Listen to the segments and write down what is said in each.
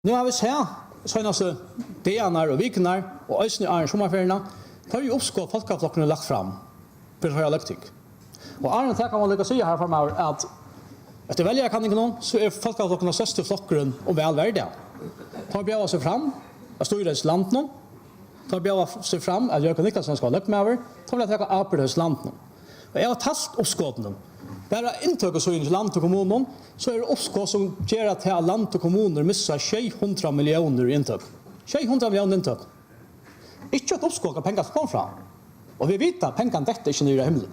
Nu har vi sett senaste dagarna och veckorna och ösnen är sommarferierna. Tar ju uppskott folkaflocken lagt fram för höja löktig. Och Arne tackar man lyckas säga här framöver att efter välja kan inte så är folkaflocken största flocken och välvärda. Tar bjäva sig fram, att styra land nu. Tar bjäva sig fram att Jörgen Niklasson ska löka med över. Tar vill jag ta apres land nu. Och jag har tast uppskotten. Bara intøk så i land och kommunen så är det uppskott som gör att hela land och kommuner missar 600 miljoner intøk. 600 miljoner intøk. Ikke et uppskott av pengar som kom fram. Och vi vet att pengar detta inte nya himlen.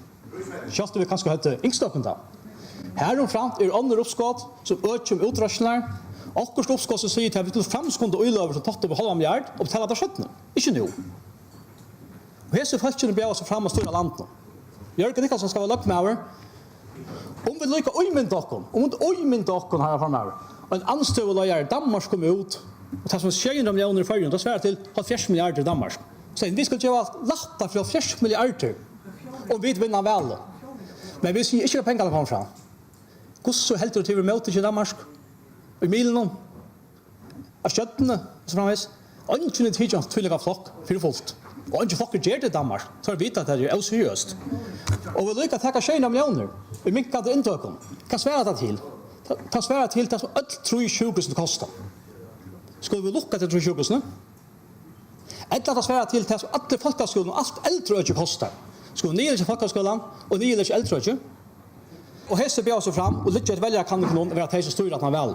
Kjøtt vi kanskje hette ingstokken da. Her og fram andre uppskott som øker med utrasjoner. Akkurat uppskott som sier til at vi til fremskunde øyløver som tatt over 1,5 milliard og betaler det 17. Ikke nå. Og hese folkene bjør seg fram og styrer landet. Jørgen Niklasson skal være løpt med over. Om vi lykker øymyndt dere her fremover. Og en anstøveløyer i Danmark kommer ut og tar som 600 millioner i førgen, da sværer til 70 milliarder i Danmark. Så vi skal gjøre latta for 70 milliarder og vi vinner vel. Men vi sier ikke at pengene kommer fra. Hvordan så helter du til vi møter i Danmark? I milen? Av skjøttene? Så fremvis. Og ikke tid til tvillige flokk, for folk. Og ikke folk gjør det i Danmark. Så har vi vite at det er seriøst. Og vi lykker å takke 600 millioner. Vi minker det inntøkken. Hva sværer det til? Det sværer til det som alt tror i sjukhusen koster. Skulle vi lukke til 3 sjukhusen? Eller det sværer til det som alle folkeskolen og alt eldre ikke koster. Skulle nye til folkeskolen og nye til eldre ikke. Og hese bjør seg fram og lykke et velgerkandidaten være til som styrer at man vel.